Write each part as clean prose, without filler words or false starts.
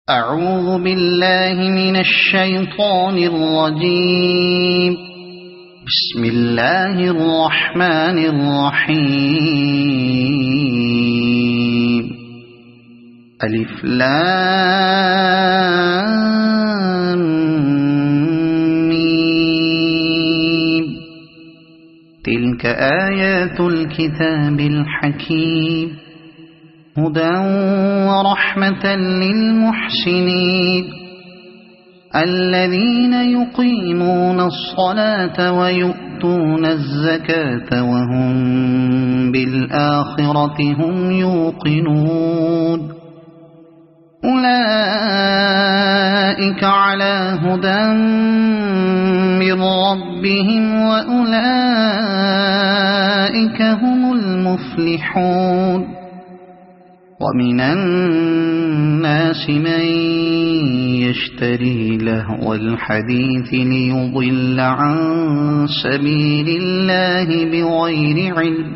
أعوذ بالله من الشيطان الرجيم. بسم الله الرحمن الرحيم. ألف لام ميم. تلك آيات الكتاب الحكيم هدى ورحمة للمحسنين الذين يقيمون الصلاة ويؤتون الزكاة وهم بالآخرة هم يوقنون أولئك على هدى من ربهم وأولئك هم المفلحون. ومن الناس من يشتري لهو الحديث ليضل عن سبيل الله بغير علم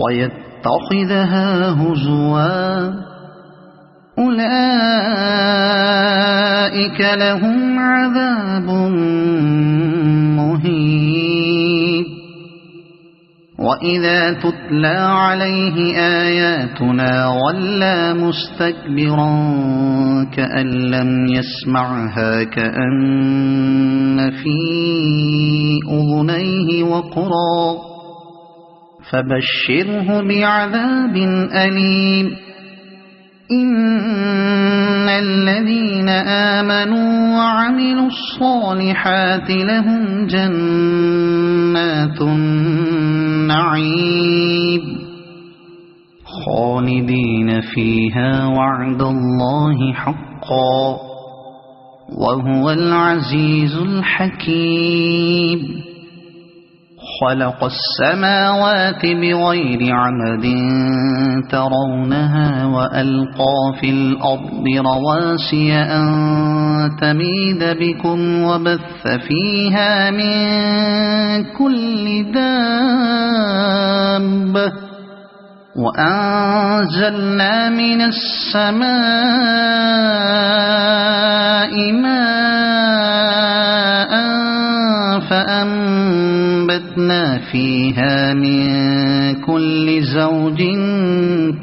ويتخذها هزوا أولئك لهم عذاب مهين. وإذا تتلى عليه آياتنا ولى مستكبرا كأن لم يسمعها كأن في أذنيه وقرا فبشره بعذاب أليم. إن الذين آمنوا وعملوا الصالحات لهم جنات النعيم خالدين فيها وعد الله حقا وهو العزيز الحكيم. خلق السماوات بغير عمد ترونها وألقى في الأرض رواسي أن تميد بكم وبث فيها من كل دابة وأنزلنا من السماء ماء فأنبتنا فيها من كل زوج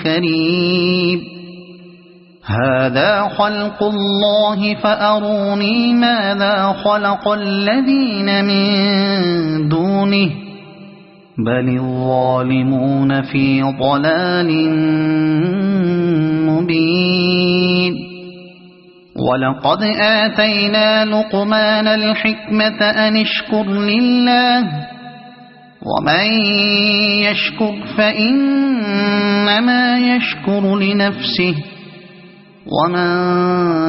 كريم. هذا خلق الله فأروني ماذا خلق الذين من دونه بل الظالمون في ضلال مبين. ولقد آتينا لقمان الحكمة أن اشكر لله ومن يشكر فإنما يشكر لنفسه ومن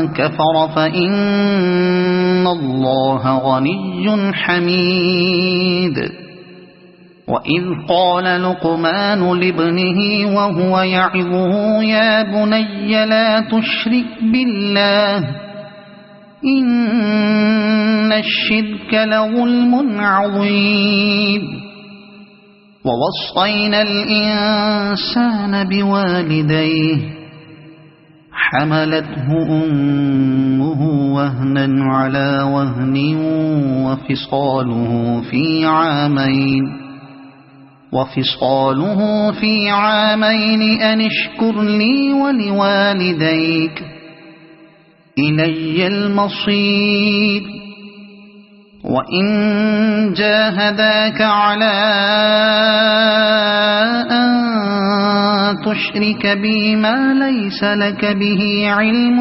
كفر فإن الله غني حميد. وإذ قال لقمان لابنه وهو يعظه يا بني لا تشرك بالله إن الشرك لظلم عظيم. ووصينا الإنسان بوالديه حملته أمه وهنا على وهن وفصاله في عامين أن اشكر لي ولوالديك إلي المصير. وإن جاهداك على أن تشرك بي ما ليس لك به علم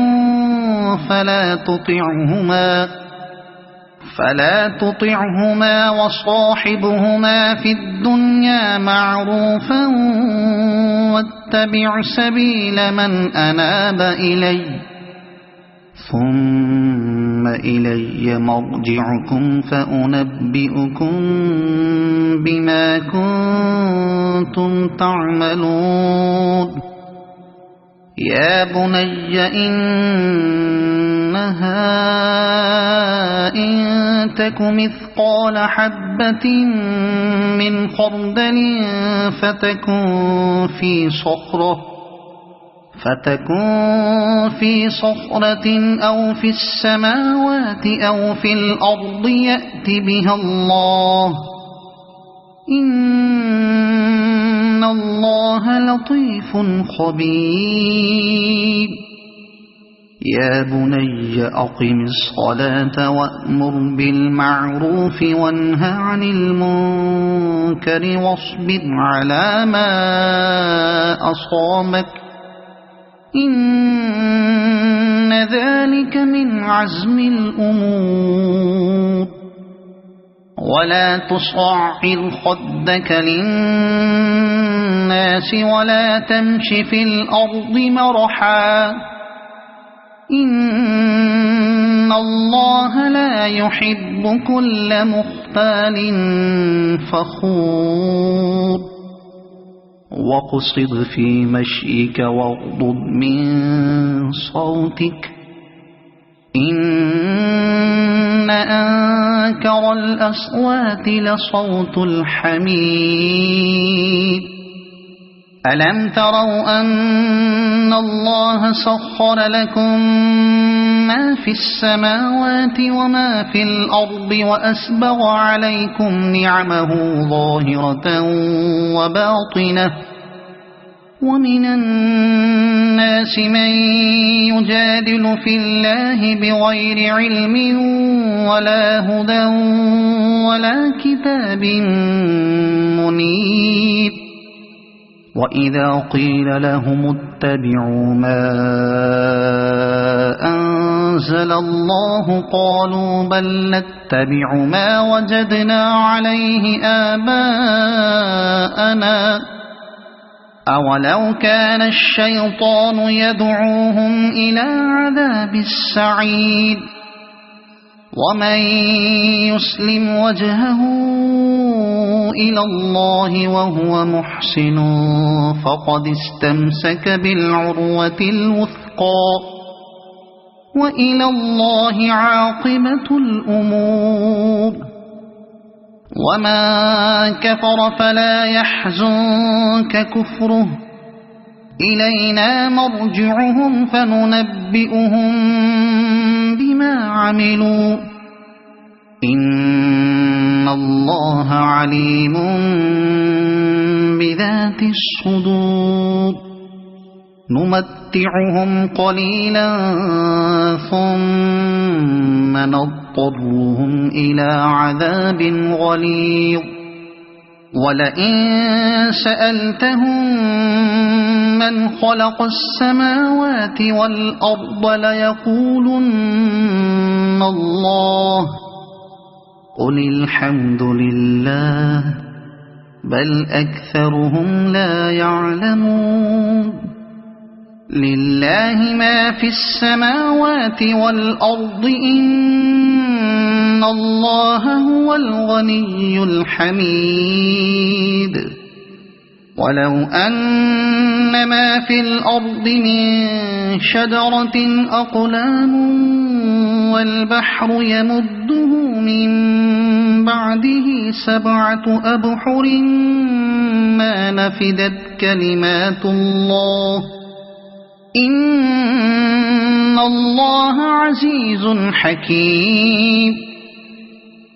فلا تطعهما وصاحبهما في الدنيا معروفا واتبع سبيل من أناب إلي ثم إلي مرجعكم فأنبئكم بما كنتم تعملون. يا بني إنها إن تك مثقال حبة من خردل فتكن في صخرة فتكون في صخرة أو في السماوات أو في الأرض يأت بها الله إن الله لطيف خبير يا بني أقم الصلاة وأمر بالمعروف وانه عن المنكر واصبر على ما أصابك إن ذلك من عزم الأمور ولا تصعر خدك للناس ولا تمش في الأرض مرحا إن الله لا يحب كل مختال فخور واقصد في مشيك واغضض من صوتك إن أنكر الأصوات لصوت الحمير ألم تروا أن الله سخر لكم ما في السماوات وما في الأرض وأسبغ عليكم نعمه ظاهرة وباطنة ومن الناس من يجادل في الله بغير علم ولا هدى ولا كتاب منير وإذا قيل لهم اتبعوا ما أنزل الله قالوا بل نتبع ما وجدنا عليه آباءنا أولو كان الشيطان يدعوهم إلى عذاب السعير ومن يسلم وجهه إلى الله وهو محسن فقد استمسك بالعروة الوثقى وإلى الله عاقبة الأمور وما كفر فلا يحزنك كفره إلينا مرجعهم فننبئهم بما عملوا إن الله عليم بذات الصدور نمتعهم قليلا ثم نضطرهم إلى عذاب غليظ ولئن سألتهم من خلق السماوات والأرض ليقولن الله قل الحمد لله بل أكثرهم لا يعلمون لله ما في السماوات والأرض إن الله هو الغني الحميد ولو أن ما في الأرض من شجرة أقلام والبحر يمده من بعده 7 أبحر ما نفدت كلمات الله إن الله عزيز حكيم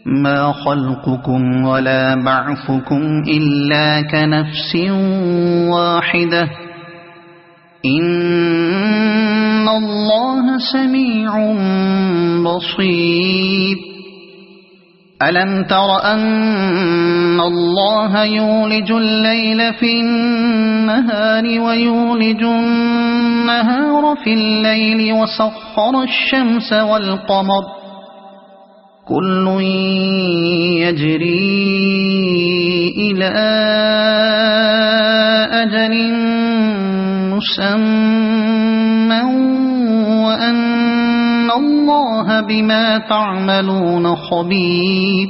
ما خلقكم ولا بعثكم إلا كنفس واحدة إن الله سميع بصير ألم تر أن الله يولج الليل في النهار ويولج النهار في الليل وسخر الشمس والقمر كل يجري إلى أجل مسمى وأن الله بما تعملون خبير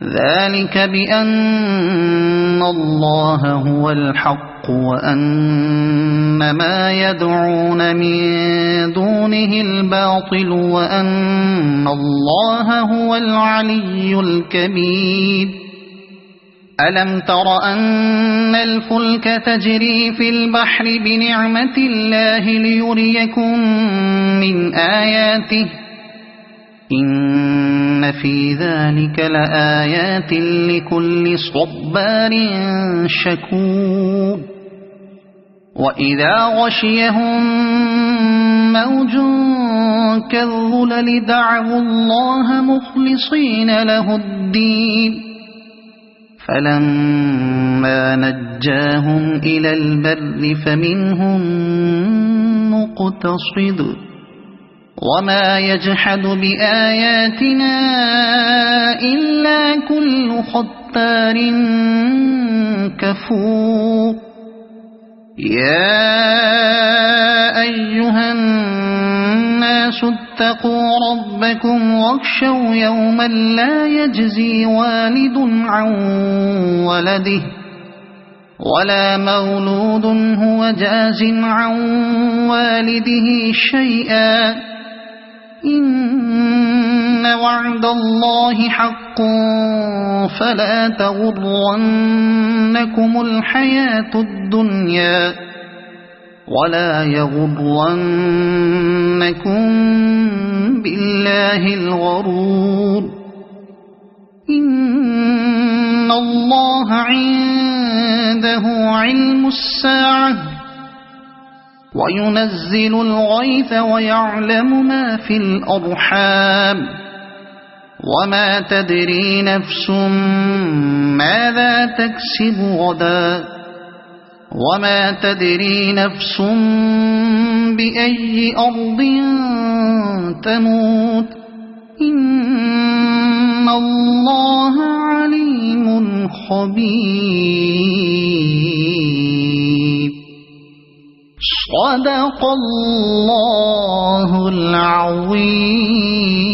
ذلك بأن الله هو الحق وأن ما يدعون من دونه الباطل وأن الله هو العلي الكبير ألم تر أن الفلك تجري في البحر بنعمة الله ليريكم من آياته إن في ذلك لآيات لكل صبار شكور وإذا غشيهم موج كالظلل دعوا الله مخلصين له الدين فلما نجاهم إلى البر فمنهم مقتصد وما يجحد بآياتنا إلا كل ختار كفور يا أيها الناس اتقوا ربكم واخشوا يوما لا يجزي والد عن ولده ولا مولود هو جاز عن والده شيئا إن وعد الله حق فلا تغرنكم الحياة الدنيا ولا يغرنكم بالله الغرور إن الله عنده علم الساعة وينزل الغيث ويعلم ما في الأرحام وما تدري نفس ماذا تكسب غدا وما تدري نفس بأي أرض تموت إن الله عليم خبير صدق الله العظيم.